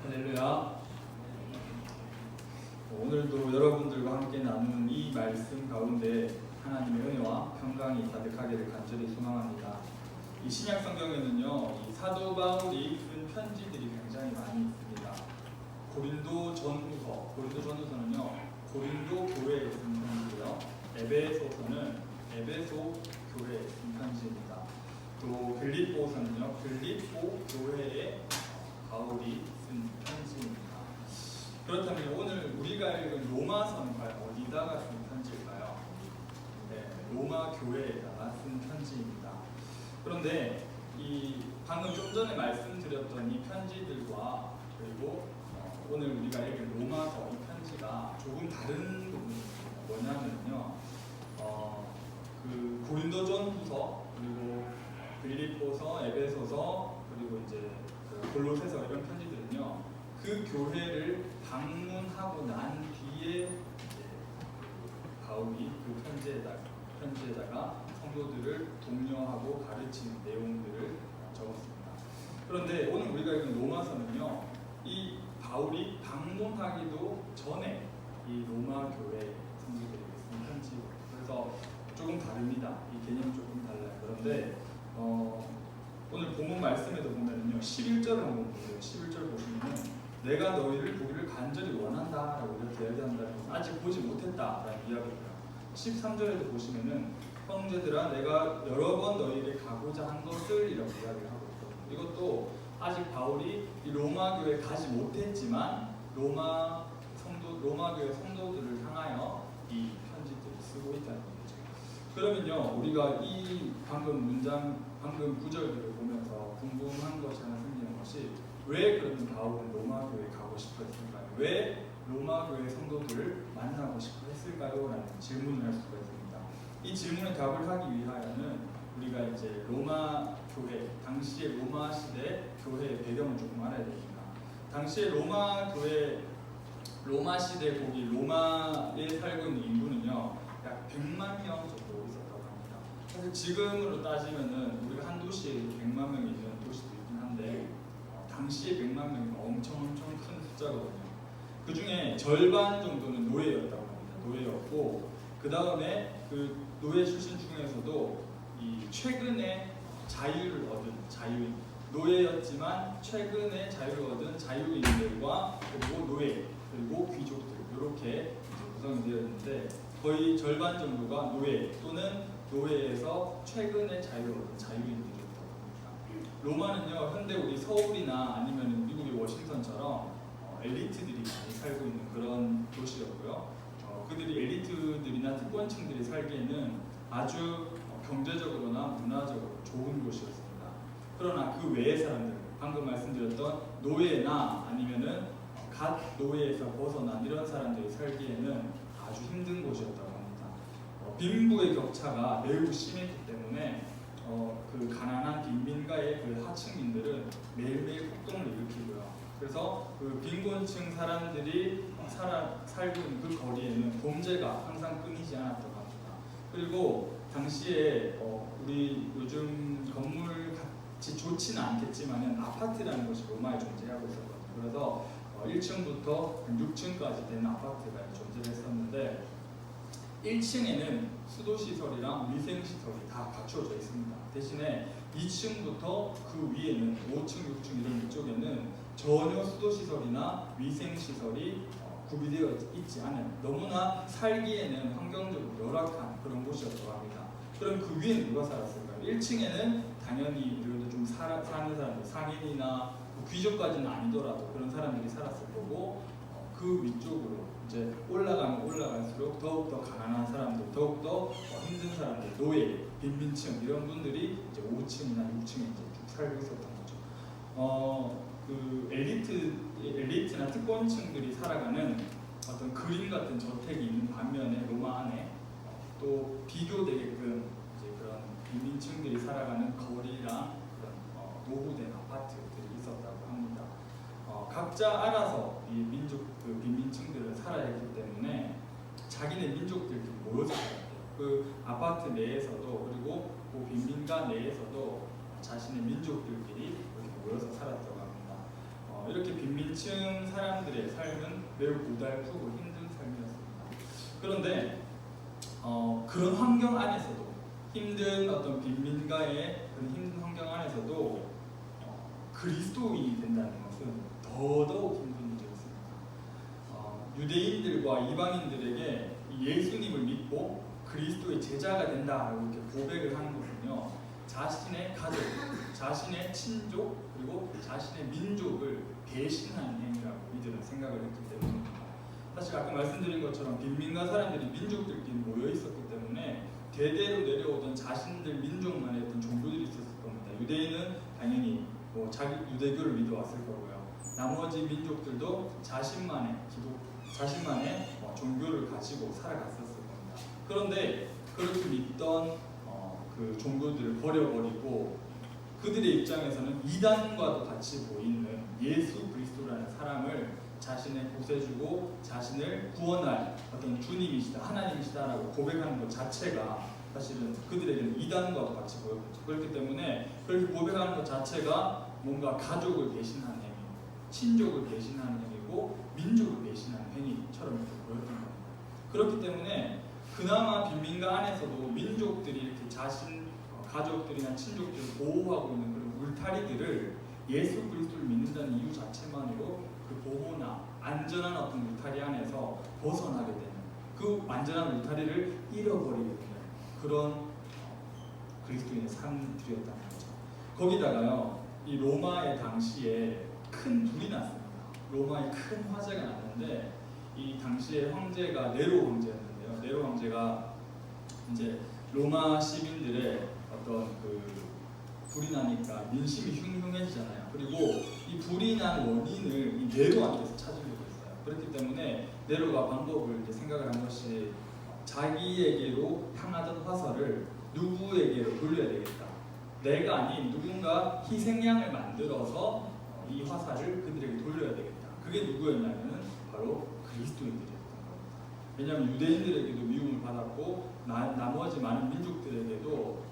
할렐루야. 오늘도 여러분들과 함께 나누는 이 말씀 가운데 하나님의 은혜와 평강이 가득하기를 간절히 소망합니다. 이 신약 성경에는요, 이 사도 바울이 쓴 편지들이 굉장히 많이 있습니다. 고린도 전후서는요, 고린도 교회에 쓴 편지고요. 에베소서는 에베소 교회에 쓴 편지입니다. 또 빌립보서는요, 빌립보 교회에 바울이 쓴 편지입니다. 그렇다면 오늘 우리가 읽은 로마서는 과연 어디다가 쓴 편지일까요? 네, 로마 교회에다가 쓴 편지입니다. 그런데 이 방금 좀 전에 말씀드렸던 이 편지들과 그리고 오늘 우리가 읽은 로마서 이 편지가 조금 다른 부분이 있습니다. 뭐냐면요, 그 고린도전후서 그리고 빌립보서, 에베소서 그리고 이제 그 골로새서 이런 편지들은요, 그 교회를 방문하고 난 뒤에 바울이 그 편지에다가 성도들을 독려하고 가르치는 내용들을 적었습니다. 그런데 오늘 우리가 읽은 로마서는요, 이 바울이 방문하기도 전에 이 로마 교회 성도들에게 쓴 편지고, 그래서 조금 다릅니다. 이 개념이 조금 달라요. 그런데 오늘 본문 말씀에도 보면은요, 11절을 한번 보세요. 11절 보시면은 내가 너희를 보기를 간절히 원한다 라고 이렇게 이야기한다는 것은 아직 보지 못했다 라는 이야기고요. 13절에도 보시면은 형제들아 내가 여러 번 너희에게 가고자 한 것을 이라고 이야기를 하고 있거든요. 이것도 아직 바울이 이 로마 교회에 가지 못했지만 로마 교회 성도들을 향하여 이 편지들을 쓰고 있다는 거죠. 그러면요, 우리가 이 방금 구절들을 보면서 궁금한 것이 하나 생기는 것이, 왜 그러면 바울은 로마 교회에 가고 싶어 했을까요? 왜 로마 교회 성도들을 만나고 싶어 했을까요? 라는 질문을 할 수가 있습니다. 이 질문에 답을 하기 위하여는 우리가 이제 로마 교회, 당시의 로마 시대 교회의 배경을 조금 알아야 됩니다. 당시의 로마 교회, 로마 시대 거기 로마에 살고 있는 인구는요, 약 100만 명 정도 있었다고 합니다. 사실 지금으로 따지면은 우리가 한 도시에 100만 명이 있는 도시도 있긴 한데, 당시에 100만 명이면 엄청 큰 숫자거든요. 그 중에 절반 정도는 노예였다고 합니다. 노예였고, 그 다음에 그 노예 출신 중에서도 이 최근에 자유를 얻은 자유인, 노예였지만 최근에 자유를 얻은 자유인들과 그리고 노예, 그리고 귀족들, 이렇게 구성이 되어 있는데, 거의 절반 정도가 노예 또는 노예에서 최근에 자유를 얻은 자유인들이었다고 합니다. 로마는요, 현대 우리 서울이나 아니면 미국의 워싱턴처럼 엘리트들이 많이 살고 있는 그런 도시였고요. 그들이 엘리트들이나 특권층들이 살기에는 아주 경제적으로나 문화적으로 좋은 곳이었습니다. 그러나 그 외의 사람들, 방금 말씀드렸던 노예나 아니면은 갓 노예에서 벗어난 이런 사람들이 살기에는 아주 힘든 곳이었다고 합니다. 빈부의 격차가 매우 심했기 때문에 그 가난한 빈민가의 그 하층민들은 매일매일 폭동을 일으키고요. 그래서 그 빈곤층 사람들이 살고 있는 그 거리에는 범죄가 항상 끊이지 않았다고 합니다. 그리고 당시에 우리 요즘 건물 같이 좋지는 않겠지만은 아파트라는 것이 로마에 존재하고 있었거든요. 그래서 1층부터 6층까지 되는 아파트가 존재했었는데, 1층에는 수도시설이랑 위생시설이 다 갖추어져 있습니다. 대신에 2층부터 그 위에는 5층, 6층 이런 위쪽에는 전혀 수도시설이나 위생시설이 구비되어 있지 않은, 너무나 살기에는 환경적으로 열악한 그런 곳이었다고 합니다. 그럼 그 위에 누가 살았을까요? 1층에는 당연히 좀 사는 사람들, 상인이나 귀족까지는 아니더라도 그런 사람들이 살았을 거고, 그 위쪽으로 이제 올라가면 올라갈수록 더욱더 가난한 사람들, 더욱더 힘든 사람들, 노예, 빈민층 이런 분들이 이제 5층이나 6층에 이제 쭉 살고 있었던 거죠. 그 엘리트나 특권층들이 살아가는 어떤 그림 같은 저택이 있는 반면에 로마 안에 또 비교되게끔 이제 그런 빈민층들이 살아가는 거리랑 그런 노후된 아파트들이 있었다고 합니다. 각자 알아서 이 그 빈민층들은 살아야 했기 때문에 자기네 민족들끼리 모여서 살았대요. 그 아파트 내에서도, 그리고 그 빈민가 내에서도 자신의 민족들끼리 이렇게 모여서 살았다고 합니다. 이렇게 계층 사람들의 삶은 매우 고달프고 힘든 삶이었습니다. 그런데 그런 환경 안에서도 힘든 어떤 빈민가의 그런 힘든 환경 안에서도 그리스도인이 된다는 것은 더더욱 힘든 일이었습니다. 유대인들과 이방인들에게 예수님을 믿고 그리스도의 제자가 된다라고 이렇게 고백을 하는 것은요, 자신의 가족, 자신의 친족, 그리고 자신의 민족을 배신하는 행위라고 이들은 생각을 했기 때문입니다. 사실 아까 말씀드린 것처럼 빈민가 사람들이 민족들끼리 모여 있었기 때문에 대대로 내려오던 자신들 민족만의 어떤 종교들이 있었을 겁니다. 유대인은 당연히 자기 유대교를 믿어왔을 거고요. 나머지 민족들도 자신만의 종교를 가지고 살아갔었을 겁니다. 그런데 그렇게 믿던 그 종교들을 버려버리고 그들의 입장에서는 이단과도 같이 보이는 예수 그리스도라는 사람을 자신의 구세주고 자신을 구원할 어떤 주님이시다, 하나님이시다라고 고백하는 것 자체가 사실은 그들에게는 이단과도 같이 보였죠. 그렇기 때문에 그렇게 고백하는 것 자체가 뭔가 가족을 배신하는 행위, 친족을 배신하는 행위고 민족을 배신하는 행위처럼 이렇게 보였던 겁니다. 그렇기 때문에 그나마 빈민가 안에서도 민족들이 이렇게 자신 가족들이나 친족들을 보호하고 있는 그런 울타리들을 예수 그리스도를 믿는다는 이유 자체만으로 그 보호나 안전한 어떤 울타리 안에서 벗어나게 되는, 그 안전한 울타리를 잃어버리게 되는 그런 그리스도인의 삶들이었다는 거죠. 거기다가요, 이 로마의 당시에 큰 불이 났습니다. 로마에 큰 화재가 났는데 이 당시의 황제가 네로 황제였는데요. 네로 황제가 이제 로마 시민들의 어떤 그 불이 나니까 민심이 흉흉해지잖아요. 그리고 이 불이 난 원인을 이 네로한테서 찾으려고 했어요. 그렇기 때문에 네로가 방법을 이제 생각을 한 것이 자기에게로 향하던 화살을 누구에게로 돌려야 되겠다. 내가 아닌 누군가 희생양을 만들어서 이 화살을 그들에게 돌려야 되겠다. 그게 누구였냐면 바로 그리스도인들이었던 겁니다. 왜냐하면 유대인들에게도 미움을 받았고 나머지 많은 민족들에게도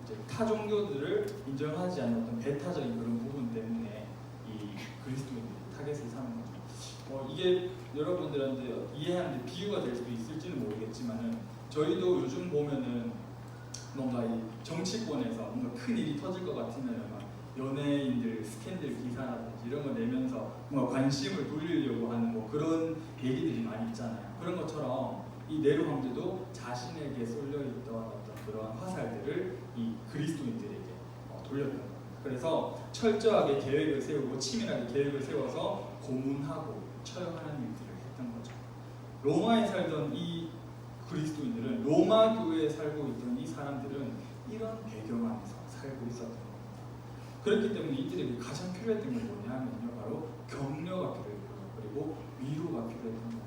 이제 타 종교들을 인정하지 않는 어떤 배타적인 그런 부분 때문에 이 그리스도인들이 타겟을 삼는 거죠. 이게 여러분들한테 이해하는데 비유가 될 수도 있을지는 모르겠지만은 저희도 요즘 보면은 뭔가 이 정치권에서 뭔가 큰 일이 터질 것 같으면은 막 연예인들 스캔들 기사라든지 이런 거 내면서 뭔가 관심을 돌리려고 하는 뭐 그런 얘기들이 많이 있잖아요. 그런 것처럼 이 네로 황제도 자신에게 쏠려 있던 어떤 그런 화살들을 이 그리스도인들에게 돌렸던 겁니다. 그래서 철저하게 계획을 세우고 치밀하게 계획을 세워서 고문하고 처형하는 일들을 했던 거죠. 로마에 살던 이 그리스도인들은, 로마 교회에 살고 있던 이 사람들은 이런 배경 안에서 살고 있었던 겁니다. 그렇기 때문에 이들에게 가장 필요했던 게 뭐냐면요, 바로 격려가 필요했고요, 그리고 위로가 필요했던 겁니다.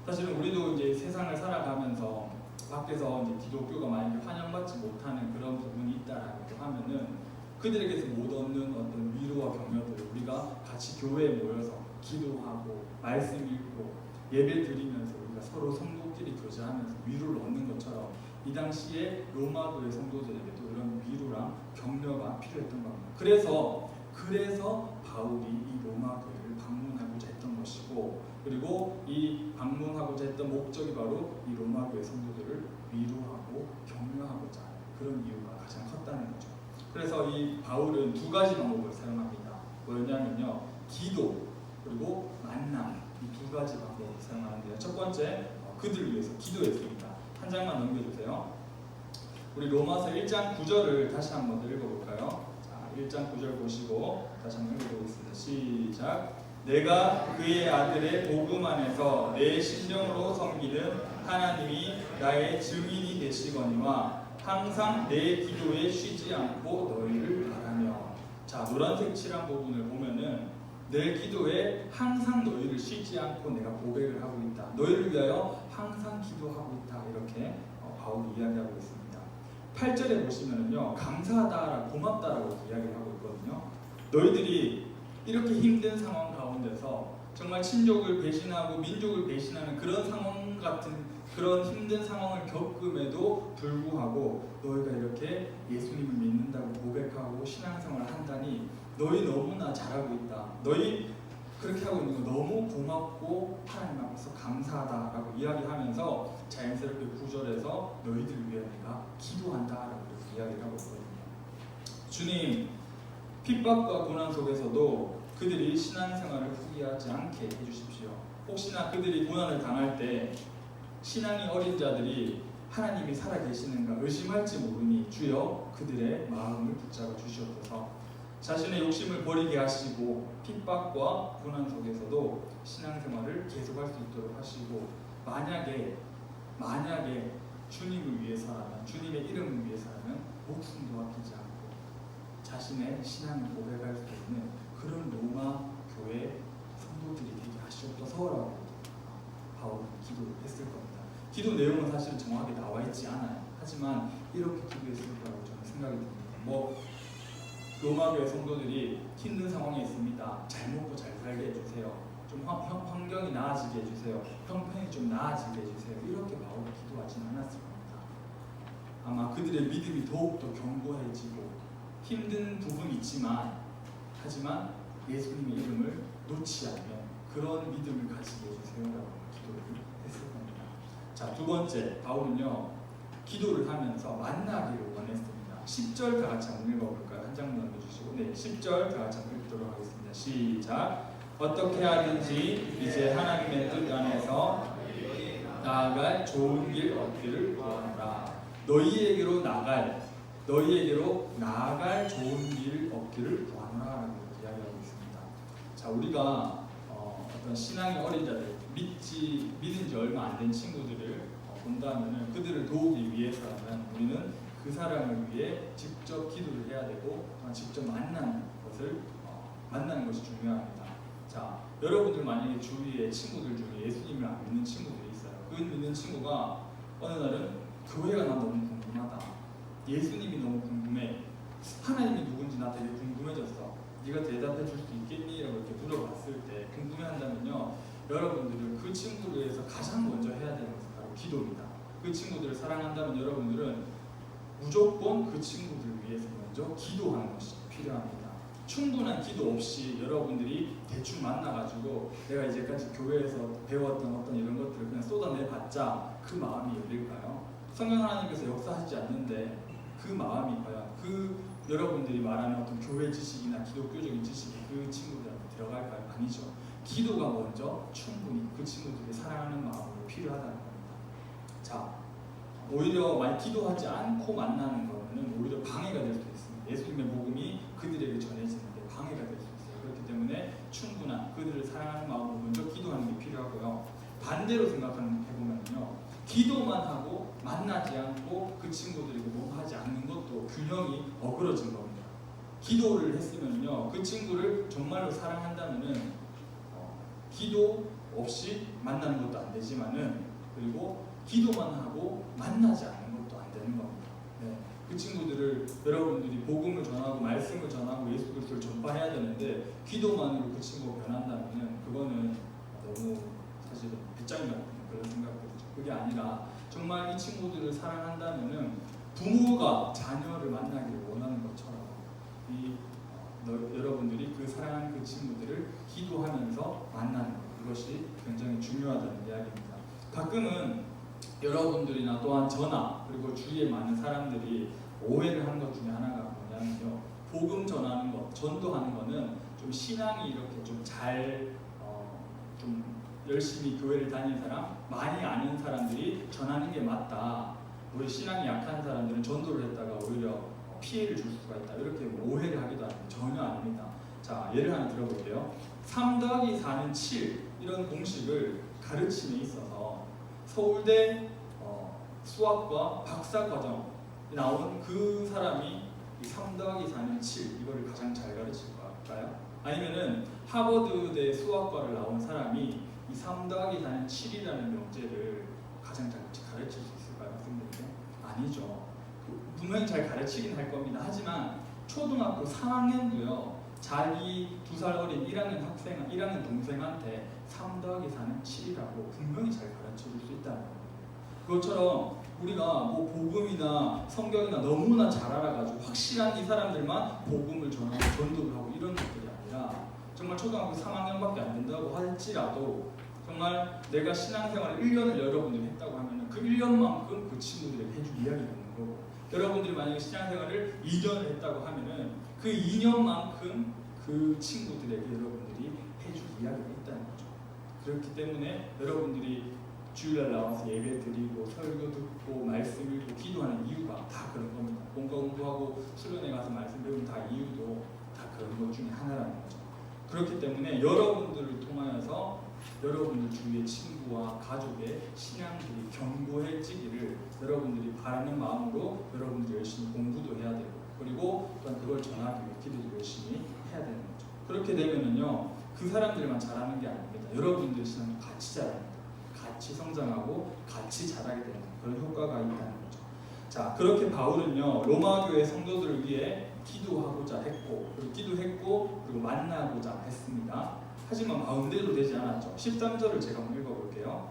사실은 우리도 이제 세상을 살아가면서 밖에서 이제 기독교가 만약에 환영받지 못하는 그런 부분이 있다라고 하면은 그들에게서 못 얻는 어떤 위로와 격려들을 우리가 같이 교회에 모여서 기도하고 말씀 읽고 예배 드리면서 우리가 서로 성도끼리 교제하면서 위로를 얻는 것처럼 이 당시에 로마교회 성도들에게도 이런 위로랑 격려가 필요했던 겁니다. 그래서 바울이 이 로마교회를 방문하고자 했던 것이고, 그리고 이 방문하고자 했던 목적이 바로 이 로마교회 성도들을 위로하고 격려하고자 하는 그런 이유가 가장 컸다는 거죠. 그래서 이 바울은 두 가지 방법을 사용합니다. 뭐였냐면요, 기도 그리고 만남, 이 두 가지 방법을 사용하는데요. 첫 번째, 그들을 위해서 기도했습니다. 한 장만 넘겨주세요. 우리 로마서 1장 9절을 다시 한번 읽어볼까요? 자, 1장 9절 보시고 다시 한번 읽어보겠습니다. 시작. 내가 그의 아들의 복음 안에서 내 심령으로 섬기는 하나님이 나의 증인이 되시거니와 항상 내 기도에 쉬지 않고 너희를 바라며. 자, 노란색 칠한 부분을 보면은 내 기도에 항상 너희를 쉬지 않고 내가 고백을 하고 있다. 너희를 위하여 항상 기도하고 있다. 이렇게 바울이 이야기하고 있습니다. 8절에 보시면은요, 감사하다, 고맙다라고 이야기를 하고 있거든요. 너희들이 이렇게 힘든 상황 가운데서 정말 친족을 배신하고 민족을 배신하는 그런 상황 같은 그런 힘든 상황을 겪음에도 불구하고 너희가 이렇게 예수님을 믿는다고 고백하고 신앙생활을 한다니 너희 너무나 잘하고 있다. 너희 그렇게 하고 있는 거 너무 고맙고 하나님 앞에서 감사하다라고 이야기하면서 자연스럽게 구절에서 너희들 위해 내가 기도한다라고 이야기를 하고 있거든요. 주님, 핍박과 고난 속에서도 그들이 신앙생활을 포기하지 않게 해주십시오. 혹시나 그들이 고난을 당할 때 신앙이 어린 자들이 하나님이 살아계시는가 의심할지 모르니 주여 그들의 마음을 붙잡아 주시옵소서. 자신의 욕심을 버리게 하시고 핍박과 고난 속에서도 신앙생활을 계속할 수 있도록 하시고 만약에 주님을 위해서라면 주님의 이름을 위해서라면 목숨도 아끼지 않고 자신의 신앙을 고백할 수 있는 그런 로마 교회 성도들이 되게 하시옵소서라고 바울은 기도를 했을 겁니다. 기도 내용은 사실 정확하게 나와 있지 않아요. 하지만 이렇게 기도했을 거라고 저는 생각이 듭니다. 로마교회 성도들이 힘든 상황에 있습니다. 잘 먹고 잘 살게 해주세요. 좀 환경이 나아지게 해주세요. 형편이 좀 나아지게 해주세요. 이렇게 바울이 기도하진 않았을 겁니다. 아마 그들의 믿음이 더욱더 견고해지고 힘든 부분이 있지만 하지만 예수님의 이름을 놓지 않으면 그런 믿음을 가지게 해주세요라고 기도를 했을 겁니다. 자, 두 번째, 바울은요 기도를 하면서 만나기를 원했습니다. 10절 다 같이 한번 읽어볼까요? 한 장만 해주시고 10절 다 같이 한번 읽도록 하겠습니다. 시작. 어떻게 하든지 이제 하나님의 뜻 안에서 나아갈 좋은 길 얻기를 구하노라. 너희에게로 나아갈 좋은 길 얻기를 구하노라라고 이야기하고 있습니다. 자, 우리가 어떤 신앙이 어린 자들, 믿은 지 얼마 안 된 친구들을 본다면은 그들을 도우기 위해서라면 우리는 그 사람을 위해 직접 기도를 해야 되고 직접 만나는 것이 중요합니다. 자, 여러분들 만약에 주위에 친구들 중에 예수님을 안 믿는 친구들이 있어요. 그 믿는 친구가 어느 날은 교회가 나 너무 궁금하다. 예수님이 너무 궁금해. 하나님이 누군지 나 되게 궁금해졌어. 네가 대답해 줄 수 있겠니? 라고 이렇게 물어봤을 때 궁금해한다면요. 여러분들은 그 친구를 위해서 가장 먼저 해야 되는 것은 바로 기도입니다. 그 친구들을 사랑한다면 여러분들은 무조건 그 친구들 위해서 먼저 기도하는 것이 필요합니다. 충분한 기도 없이 여러분들이 대충 만나가지고 내가 이제까지 교회에서 배웠던 어떤 이런 것들을 그냥 쏟아내봤자 그 마음이 열릴까요? 성령 하나님께서 역사하시지 않는데 그 마음이 과연 여러분들이 말하는 어떤 교회 지식이나 기독교적인 지식이 그 친구들한테 들어갈까요? 아니죠. 기도가 먼저 충분히 그 친구들이 사랑하는 마음으로 필요하다는 겁니다. 자, 오히려 많이 기도하지 않고 만나는 거는 오히려 방해가 될 수 있습니다. 예수님의 복음이 그들에게 전해지는데 방해가 될 수 있어요. 그렇기 때문에 충분한 그들을 사랑하는 마음으로 먼저 기도하는 게 필요하고요. 반대로 생각해보면요, 기도만 하고 만나지 않고 그 친구들에게 뭐 하지 않는 것도 균형이 어그러진 겁니다. 기도를 했으면요, 그 친구를 정말로 사랑한다면은 기도 없이 만나는 것도 안 되지만은 그리고 기도만 하고 만나지 않는 것도 안 되는 겁니다. 네. 그 친구들을 여러분들이 복음을 전하고 말씀을 전하고 예수 그리스도를 전파해야 되는데 기도만으로 그 친구가 변한다면은 그거는 너무 사실은 배짱이 같은 그런 생각들이죠. 그게 아니라 정말 이 친구들을 사랑한다면은 부모가 자녀를 만나기를 원하는 것처럼 여러분들이 그 사랑하는 그 친구들을 기도하면서 만나는 것, 이것이 굉장히 중요하다는 이야기입니다. 가끔은 여러분들이나 또한 저나 그리고 주위에 많은 사람들이 오해를 하는 것 중에 하나가 뭐냐면요, 복음 전하는 것, 전도하는 거는 좀 신앙이 이렇게 좀 좀 열심히 교회를 다니는 사람, 많이 아는 사람들이 전하는 게 맞다. 우리 신앙이 약한 사람들은 전도를 했다가 오히려 피해를 줄 수가 있다. 이렇게 오해를 하기도 하는데 전혀 아닙니다. 자, 예를 하나 들어볼게요. 3 더하기 4는 7 이런 공식을 가르침에 있어서 서울대 수학과 박사과정 나온 그 사람이 이 3 더하기 4는 7 이거를 가장 잘 가르칠까요? 아니면은 하버드대 수학과를 나온 사람이 이 3 더하기 4는 7이라는 명제를 가장 잘 가르칠 수 있을까요? 학생들에게? 아니죠. 분명히 잘 가르치긴 할 겁니다. 하지만 초등학교 3학년도요 자기 2살 어린 1학년 동생한테 3 더하기 4는 7이라고 분명히 잘 가르쳐줄 수 있다는 겁니다. 그것처럼 우리가 뭐 복음이나 성경이나 너무나 잘 알아가지고 확실한 이 사람들만 복음을 전하고 전도를 하고 이런 것들이 아니라 정말 초등학교 3학년밖에 안 된다고 할지라도 정말 내가 신앙생활을 1년을 여러분들이 했다고 하면 그 1년만큼 그 친구들에게 해줄 이야기가 있는 거고, 여러분들이 만약에 신앙생활을 2년을 했다고 하면 그 2년만큼 그 친구들에게 여러분들이 해줄 이야기가 있다는 거죠. 그렇기 때문에 여러분들이 주일날 나와서 예배 드리고 설교 듣고 말씀 읽고 기도하는 이유가 다 그런 겁니다. 본과 공부하고 수련회 가서 말씀 배우는 다 이유도 다 그런 것 중에 하나라는 거죠. 그렇기 때문에 여러분들을 통하여서 여러분들 주위의 친구와 가족의 신앙들이 견고해지기를 여러분들이 바라는 마음으로 여러분들이 열심히 공부도 해야 되고, 그리고 또한 그걸 전하기 위해 기도도 열심히 해야 되는 거죠. 그렇게 되면은요, 그 사람들만 자라는 게 아닙니다. 여러분들 신앙도 같이 자랍니다. 같이 성장하고 같이 자라게 되는 그런 효과가 있다는 거죠. 자, 그렇게 바울은요, 로마 교회 성도들을 위해 기도하고자 했고, 그리고 기도했고, 그리고 만나고자 했습니다. 하지만 마음대로 되지 않았죠. 13절을 제가 한번 읽어볼게요.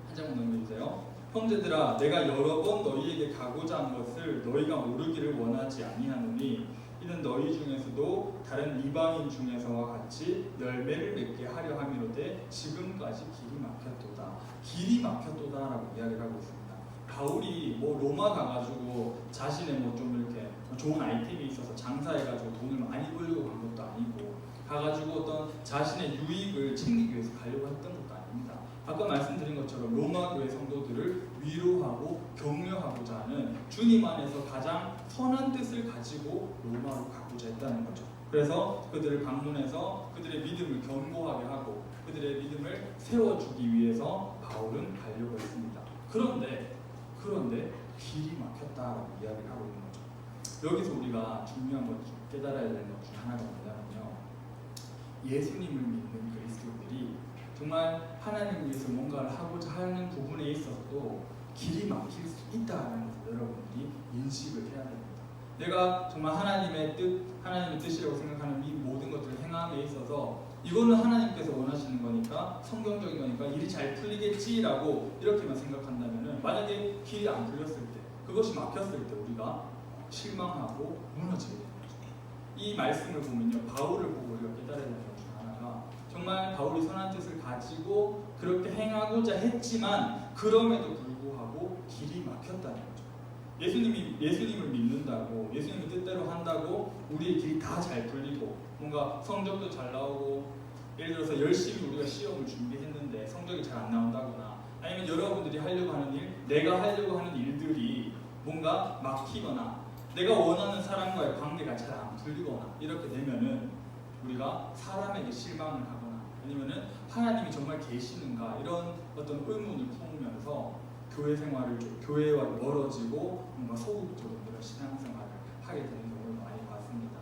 한 장만 넘겨주세요. 형제들아, 내가 여러 번 너희에게 가고자 한 것을 너희가 모르기를 원하지 아니하노니 이는 너희 중에서도 다른 이방인 중에서와 같이 열매를 맺게 하려 함이로되 지금까지 길이 막혔도다. 길이 막혔도다라고 이야기를 하고 있습니다. 바울이 뭐 로마 가가지고 자신의 뭐 좀 이렇게 좋은 아이템이 있어서 장사해가지고 돈을 많이 벌려고 간 것도 아니고, 가가지고 어떤 자신의 유익을 챙기기 위해서 가려고 했던 것도 아닙니다. 아까 말씀드린 것처럼 로마 교회 성도들을 위로하고 격려하고자 하는 주님 안에서 가장 선한 뜻을 가지고 로마로 가고자 했다는 거죠. 그래서 그들을 방문해서 그들의 믿음을 견고하게 하고 그들의 믿음을 세워주기 위해서 바울은 가려고 했습니다. 그런데 길이 막혔다라고 이야기를 하고 있는 거죠. 여기서 우리가 중요한 것, 깨달아야 되는 것 중 하나가 뭐냐면요, 예수님을 믿는 그리스도인들이 정말 하나님을 위해서 뭔가를 하고자 하는 부분에 있어서도 길이 막힐 수 있다는 것을 여러분들이 인식을 해야 됩니다. 내가 정말 하나님의 뜻이라고 생각하는 이 모든 것들을 행함에 있어서 이거는 하나님께서 원하시는 거니까, 성경적인 거니까 일이 잘 풀리겠지라고 이렇게만 생각한다면, 만약에 길이 안 풀렸을 때, 그것이 막혔을 때 우리가 실망하고 무너지게 됩니다. 이 말씀을 보면요, 바울을 보고 우리가 깨달아야 되는 것 중 하나가, 정말 바울이 선한 뜻을 가지고 그렇게 행하고자 했지만 그럼에도 불구하고 길이 막혔다는 거죠. 예수님을 믿는다고, 예수님의 뜻대로 한다고 우리의 길이 다 잘 풀리고 뭔가 성적도 잘 나오고, 예를 들어서 열심히 우리가 시험을 준비했는데 성적이 잘 안 나온다거나, 아니면 여러분들이 하려고 하는 일, 내가 하려고 하는 일들이 뭔가 막히거나 내가 원하는 사람과의 관계가 잘 안 풀리거나 이렇게 되면은 우리가 사람에게 실망을 하거나 아니면은 하나님이 정말 계시는가 이런 어떤 의문을 품으면서 교회와 멀어지고 뭔가 소극적으로 이런 신앙생활을 하게 되는 경우를 많이 봤습니다.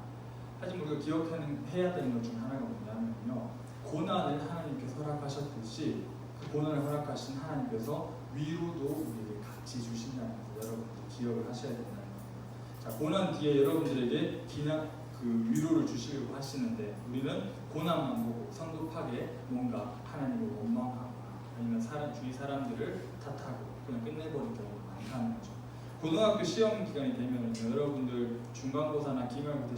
하지만 우리가 기억해야 되는 것 중 하나가 뭐냐면요, 고난을 하나님께서 허락하셨듯이 그 고난을 허락하신 하나님께서 위로도 우리에게 같이 주신다는 것을 여러분들이 기억을 하셔야 된다는 겁니다. 자, 고난 뒤에 여러분들에게 그 위로를 주시려고 하시는데, 우리는 고난만 보고 성급하게 뭔가 하나님을 원망하거나 아니면 주위 사람들을 탓하고 그냥 끝내버리는 경우가 많다는 거죠. 고등학교 시험 기간이 되면 여러분들 중간고사나 기말고사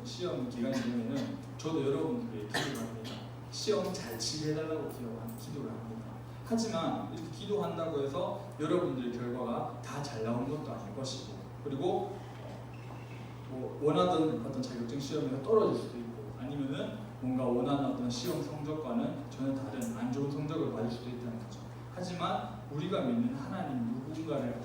시험 기간이 되면은 저도 여러분들에게 기도를 합니다. 시험 잘 치게 해달라고 기도를 합니다. 하지만 이렇게 기도한다고 해서 여러분들의 결과가 다 잘 나온 것도 아닐 것이고, 그리고 원하던 어떤 자격증 시험에서 떨어질 수도 있고, 아니면은 뭔가 원하는 어떤 시험 성적과는 전혀 다른 안 좋은 성적을 받을 수도 있다는 거죠. 하지만 우리가 믿는 하나님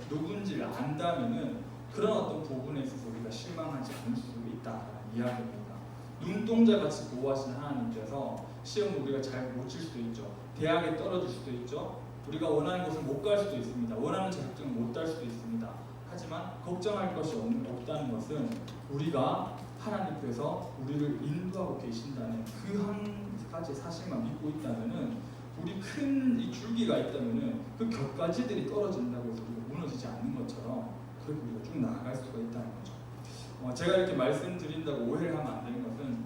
누군지를 안다면은 그런 어떤 부분에 있어서 우리가 실망하지 않을 수 있다는 이야기입니다. 눈동자같이 보호하시는 하나님께서 시험을 우리가 잘 못 칠 수도 있죠. 대학에 떨어질 수도 있죠. 우리가 원하는 곳을 못 갈 수도 있습니다. 원하는 자격증을 못 딸 수도 있습니다. 하지만 걱정할 것이 없다는 것은 우리가 하나님께서 우리를 인도하고 계신다는 그 한 가지 사실만 믿고 있다면은, 우리 큰 이 줄기가 있다면은 그 곁가지들이 떨어진다고 해서 우리가 무너지지 않는 것처럼 그렇게 우리가 쭉 나아갈 수가 있다는 거죠. 제가 이렇게 말씀드린다고 오해를 하면 안 되는 것은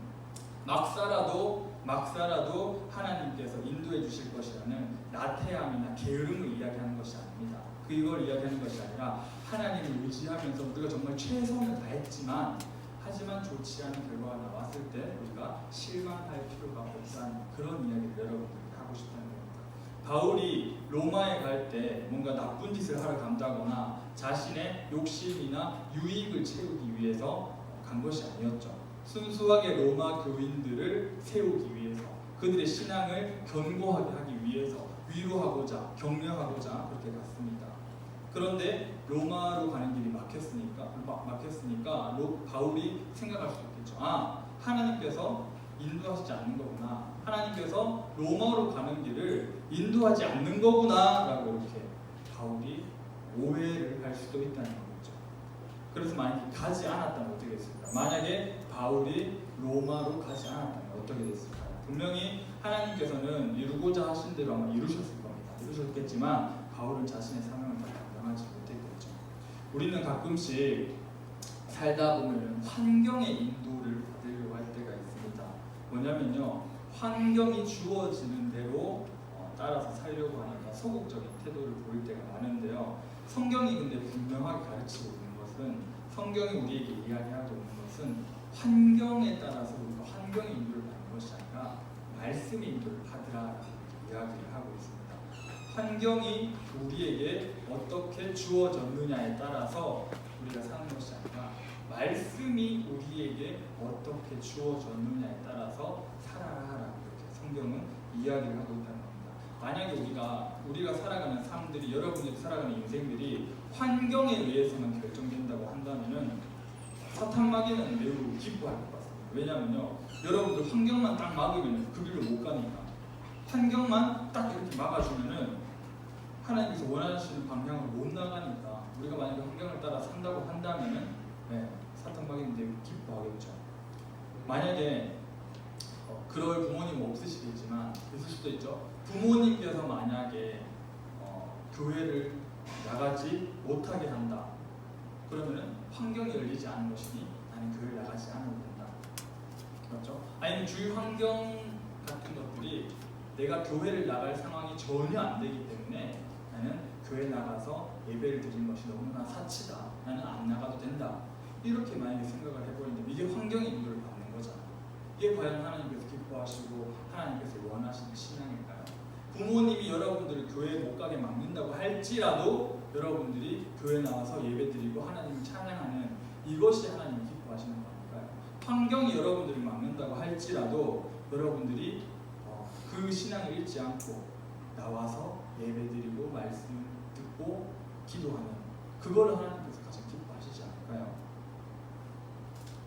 막사라도 하나님께서 인도해 주실 것이라는 나태함이나 게으름을 이야기하는 것이 아닙니다. 그걸 이야기하는 것이 아니라 하나님을 의지하면서 우리가 정말 최선을 다했지만 하지만 좋지 않은 결과가 나왔을 때 우리가 실망할 필요가 없다는 그런 이야기를 여러분들이 하고 싶다는 겁니다. 바울이 로마에 갈 때 뭔가 나쁜 짓을 하러 간다거나 자신의 욕심이나 유익을 채우기 위해서 간 것이 아니었죠. 순수하게 로마 교인들을 세우기 위해서, 그들의 신앙을 견고하게 하기 위해서, 위로하고자, 격려하고자 그렇게 갔습니다. 그런데 로마로 가는 길이 막혔으니까 바울이 생각할 수 있겠죠. 하나님께서 인도하시지 않는 거구나. 하나님께서 로마로 가는 길을 인도하지 않는 거구나 라고 이렇게 바울이 오해를 할 수도 있다는 거겠죠. 그래서 만약에 가지 않았다면 어떻게 됐을까? 만약에 바울이 로마로 가지 않았다면 어떻게 됐을까요? 분명히 하나님께서는 이루고자 하신 대로 아마 이루셨을 겁니다. 이루셨겠지만 바울은 자신의 사명을 다 감당하지 못했겠죠. 우리는 가끔씩 살다 보면 환경의 인도를 받으려고 할 때가 있습니다. 뭐냐면요, 환경이 주어지는 대로 따라서 살려고 하니까 소극적인 태도를 보일 때가 많은데요. 성경이 근데 분명하게 가르치고 있는 것은, 성경이 우리에게 이야기하고 있는 것은 환경에 따라서 우리가 환경의 인도를 받는 것이 아니라 말씀의 인도를 받으라라고 이야기를 하고 있습니다. 환경이 우리에게 어떻게 주어졌느냐에 따라서 우리가 사는 것이 아니라 말씀이 우리에게 어떻게 주어졌느냐에 따라서 살아라라고 이렇게 성경은 이야기를 하고 있다는 겁니다. 만약에 우리가 살아가는 삶들이, 여러분이 살아가는 인생들이 환경에 의해서만 결정된다고 한다면은 사탄마귀는 매우 기뻐할 것 같습니다. 왜냐하면요, 여러분들 환경만 딱 막으면 그 길로 못 가니까, 환경만 딱 이렇게 막아주면은 하나님께서 원하시는 방향으로 못 나가니까, 우리가 만약에 환경을 따라 산다고 한다면은 사탄마귀는 매우 기뻐하겠죠. 만약에 그럴 부모님 없으시겠지만 있을 수도 있죠. 부모님께서 만약에 교회를 나가지 못하게 한다. 그러면은 환경이 열리지 않은 것이니 나는 교회를 나가지 않아도 된다. 그렇죠? 아니면 주위 환경 같은 것들이 내가 교회를 나갈 상황이 전혀 안 되기 때문에 나는 교회 나가서 예배를 드리는 것이 너무나 사치다. 나는 안 나가도 된다. 이렇게 만약에 생각을 해버린다면 이게 환경의 인도를 받는 거잖아요. 이게 과연 하나님께서 기뻐하시고 하나님께서 원하시는 신앙일까요? 부모님이 여러분들을 교회에 못 가게 막는다고 할지라도 여러분들이 교회 나와서 예배드리고 하나님을 찬양하는 이것이 하나님이 기뻐하시는 거니까요. 환경이 여러분들을 막는다고 할지라도 여러분들이 그 신앙을 잃지 않고 나와서 예배드리고 말씀 듣고 기도하는 그거를 하나님께서 가장 기뻐하시지 않을까요?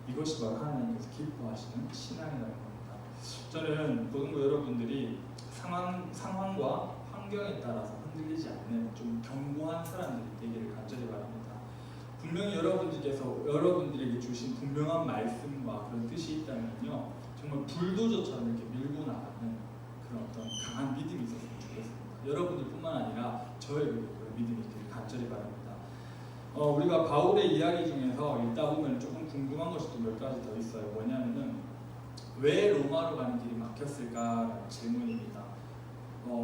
이것이 바로 하나님께서 기뻐하시는 신앙이라는 겁니다. 저는 고등부 여러분들이 상황과 환경에 따라서 흔들리지 않는 좀 견고한 사람들이 되기를 간절히 바랍니다. 분명히 여러분들에게 주신 분명한 말씀과 그런 뜻이 있다면요, 정말 불도저처럼 이렇게 밀고 나가는 그런 어떤 강한 믿음이 있었으면 좋겠습니다. 여러분들뿐만 아니라 저에게도 그런 믿음이 있기를 간절히 바랍니다. 우리가 바울의 이야기 중에서 읽다 보면 조금 궁금한 것이 또 몇 가지 더 있어요. 뭐냐면은 왜 로마로 가는 길이 막혔을까라는 질문입니다.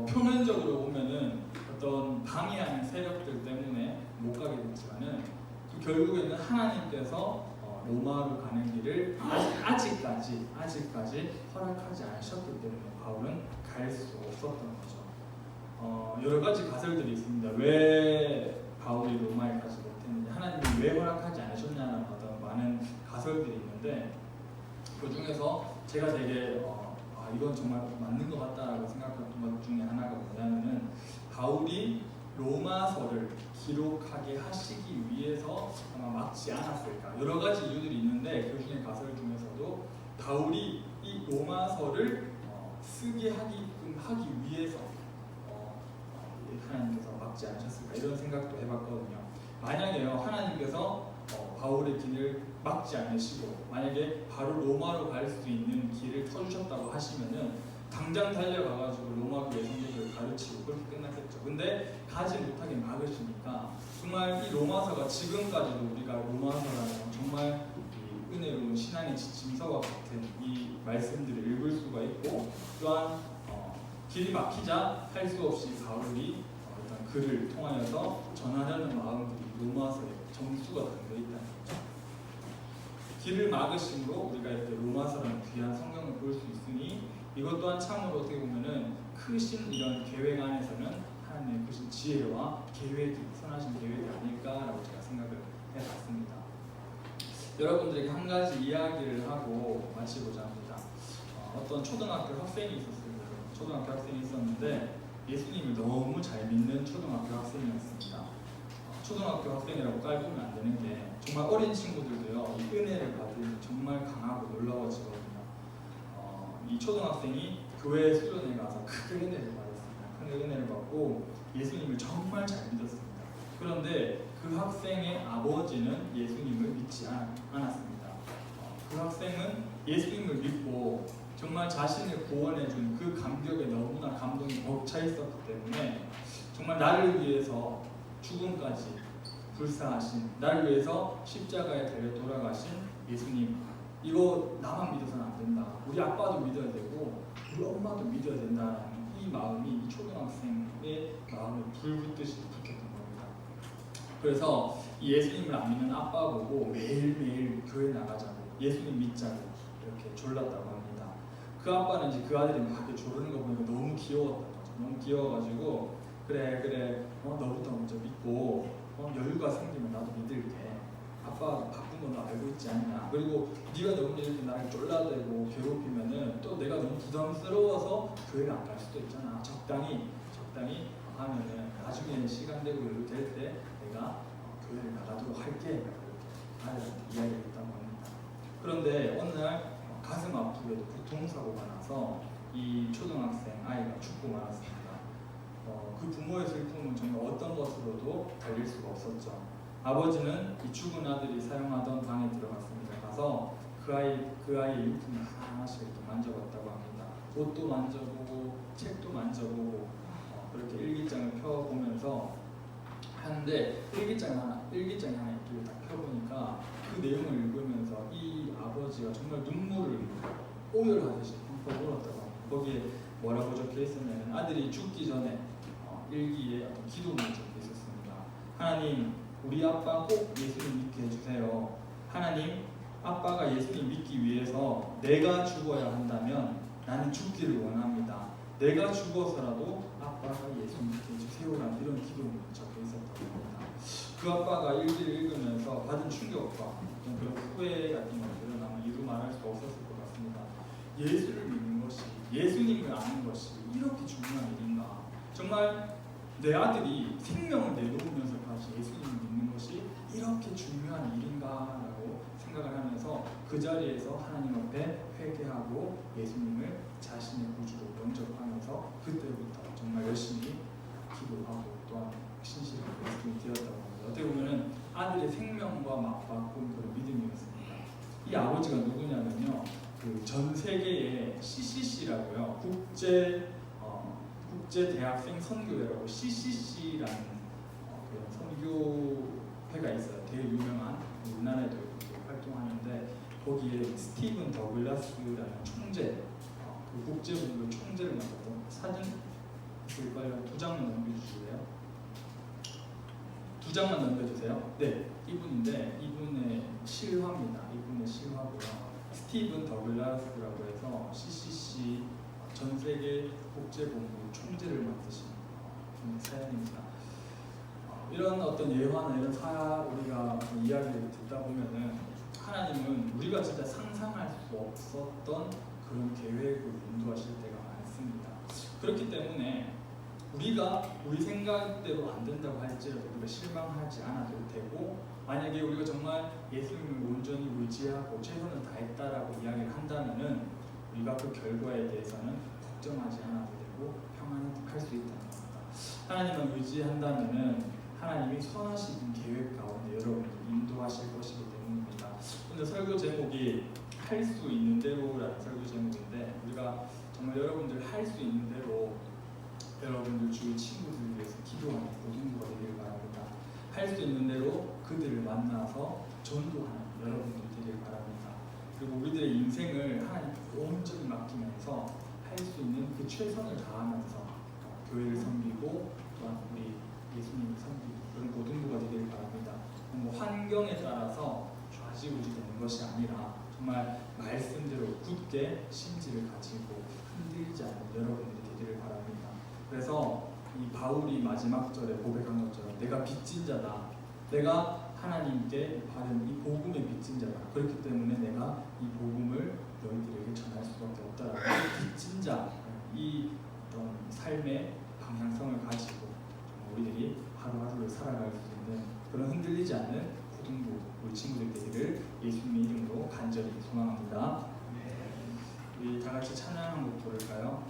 표면적으로 보면은 어떤 방해하는 세력들 때문에 못 가게 됐지만은 결국에는 하나님께서 로마로 가는 길을 아직까지 허락하지 않으셨기 때문에 바울은 갈 수 없었던 거죠. 여러 가지 가설들이 있습니다. 왜 바울이 로마에 가지 못했는지, 하나님이 왜 허락하지 않으셨냐는 어떤 많은 가설들이 있는데, 그 중에서 제가 되게 이건 정말 맞는 것 같다라고 생각했던 것 중에 하나가 뭐냐면은, 바울이 로마서를 기록하게 하시기 위해서 아마 막지 않았을까. 여러 가지 이유들이 있는데 그 중에 가설 중에서도 바울이 이 로마서를 쓰게 하게끔 하기 위해서 하나님께서 막지 않으셨을까, 이런 생각도 해봤거든요. 만약에요, 하나님께서 바울의 길을 막지 않으시고 만약에 바로 로마로 갈 수 있는 길을 터주셨다고 하시면은 당장 달려가가지고 로마 교회 성도들을 가르치고 그렇게 끝났겠죠. 근데 가지 못하게 막으시니까 정말 이 로마서가 지금까지도 우리가 로마서라는 정말 이 은혜로운 신앙의 지침서와 같은 이 말씀들을 읽을 수가 있고, 또한 길이 막히자 할 수 없이 바울이 어떤 글을 통하여서 전하려는 마음들이 로마서에 점수가 담겨 있다는 거죠. 길을 막으심으로 우리가 이렇게 로마서라는 귀한 성경을 볼 수 있으니 이것 또한 참으로 어떻게 보면은 크신 이런 계획 안에서는 하나님의 크신 지혜와 계획이 선하신 계획이 아닐까라고 제가 생각을 해봤습니다. 여러분들에게 한 가지 이야기를 하고 마치고자 합니다. 어떤 초등학교 학생이 있었어요. 초등학교 학생이 있었는데 예수님을 너무 잘 믿는 초등학교 학생이었습니다. 초등학교 학생이라고 깔보면 안 되는 게 정말 어린 친구들도요 이 은혜를 받으면 정말 강하고 놀라워지거든요. 이 초등학생이 교회 수련회 가서 크게 은혜를 받았습니다. 크게 은혜를 받고 예수님을 정말 잘 믿었습니다. 그런데 그 학생의 아버지는 예수님을 믿지 않았습니다. 그 학생은 예수님을 믿고 정말 자신을 구원해준 그 감격에 너무나 감동이 벅차 있었기 때문에 정말 나를 위해서 죽음까지 불사하신, 나를 위해서 십자가에 달려 돌아가신 예수님, 이거 나만 믿어서는 안 된다. 우리 아빠도 믿어야 되고 우리 엄마도 믿어야 된다라는 이 마음이 이 초등학생의 마음에 불 붙듯이 붙었던 겁니다. 그래서 이 예수님을 안 믿는 아빠 보고 매일매일 교회 나가자고 예수님 믿자고 이렇게 졸랐다고 합니다. 그 아빠는 이제 그 아들이 막 이렇게 조르는 거 보니까 너무 귀여웠던 거죠. 너무 귀여워가지고 그래 너부터 먼저 믿고 여유가 생기면 나도 믿을게. 아빠 바쁜 건 너 알고 있지 않냐. 그리고 네가 너무 이렇게 나를 졸라대고 괴롭히면은 또 내가 너무 부담스러워서 교회를 안 갈 수도 있잖아. 적당히 하면은 나중에 시간 되고 여유 될 때 내가 교회를 나가도록 할게. 이렇게 아들한테 이야기를 했다고 합니다. 그런데 어느 날 가슴 아프게도 교통사고가 나서 이 초등학생 아이가 죽고 말았습니다. 그 부모의 슬픔은 정말 어떤 것으로도 달릴 수가 없었죠. 아버지는 이 죽은 아들이 사용하던 방에 들어갔습니다. 가서 그 아이의 유품을 하나씩 이렇게 만져봤다고 합니다. 옷도 만져보고 책도 만져보고 그렇게 일기장을 펴보면서 하는데 일기장이 하나 있길래 딱 펴보니까 그 내용을 읽으면서 이 아버지가 정말 눈물을 오열하듯이 펑펑 울었다고 합니다. 거기에 뭐라고 적혀 있었냐면 아들이 죽기 전에 일기에 어떤 기도문이 적혀 있었습니다. 하나님, 우리 아빠 꼭 예수님 믿게 해주세요. 하나님, 아빠가 예수님 믿기 위해서 내가 죽어야 한다면 나는 죽기를 원합니다. 내가 죽어서라도 아빠가 예수님 믿게 해주세요라는 이런 기도문이 적혀 있었다고 합니다. 그 아빠가 일기를 읽으면서 받은 충격과 그런 후회 같은 것들은 아마 이루 말할 수 없었을 것 같습니다. 예수를 믿는 것이, 예수님을 아는 것이 이렇게 중요한 일인가? 정말 내 아들이 생명을 내놓으면서까지 예수님을 믿는 것이 이렇게 중요한 일인가라고 생각을 하면서 그 자리에서 하나님 앞에 회개하고 예수님을 자신의 구주로 영접하면서 그때부터 정말 열심히 기도하고 또한 신실하게 예수님이 되었다고 합니다. 어떻게 보면 아들의 생명과 맞바꾼 그런 믿음이었습니다. 이 아버지가 누구냐면요, 그 전 세계의 CCC라고요, 국제 대학생 선교회라고 CCC라는 그런 선교회가 있어요. 되게 유명한, 우리나라에도 활동하는데 거기에 스티븐 더글라스라는 총재, 그 국제본부 총재를 맡았던 사진 있을까요? 2장만 넘겨주실래요? 2장만 넘겨주세요. 네, 이분인데 이분의 실화입니다. 이분의 실화고요. 스티븐 더글라스라고 해서 CCC 전 세계 국제본부 총재를 맡으신 사연입니다. 이런 어떤 예화나 이런 우리가 이야기를 듣다 보면은 하나님은 우리가 진짜 상상할 수 없었던 그런 계획을 인도하실 때가 많습니다. 그렇기 때문에 우리가 우리 생각대로 안 된다고 할지라도 우리가 실망하지 않아도 되고, 만약에 우리가 정말 예수님을 온전히 의지하고 최선을 다했다라고 이야기를 한다면은 우리가 그 결과에 대해서는 걱정하지 않아도 되고 평안할 수 있다는 겁니다. 하나님을 의지한다면은 하나님이 선하신 계획 가운데 여러분을 인도하실 것이기 때문입니다. 오늘 설교 제목이 할 수 있는 대로라는 설교 제목인데, 우리가 정말 여러분들 할 수 있는 대로 여러분들 주위 친구들을 위해서 기도하는 모든가 되기를 바랍니다. 할 수 있는 대로 그들을 만나서 전도하는 여러분들 되기를 바랍니다. 그리고 우리들의 인생을 하나님께 온전히 맡기면서 할 수 있는 그 최선을 다하면서 교회를 섬기고 또한 우리 예수님을 섬기고 그런 모든가 되기를 바랍니다. 환경에 따라서 가지고 되는 것이 아니라 정말 말씀대로 굳게 심지를 가지고 흔들리지 않는 여러분들이 되기를 바랍니다. 그래서 이 바울이 마지막 절에 고백한 것처럼 내가 빚진 자다. 내가 하나님께 받은 이 복음의 빚진 자다. 그렇기 때문에 내가 이 복음을 너희들에게 전할 수밖에 없다라고 빚진 자, 이 어떤 삶의 방향성을 가지고 우리들이 하루하루를 살아갈 수 있는 그런 흔들리지 않는 고등부 우리 친구들 되기를 예수님의 이름으로 간절히 소망합니다. 우리 다 같이 찬양한 곡 부를까요?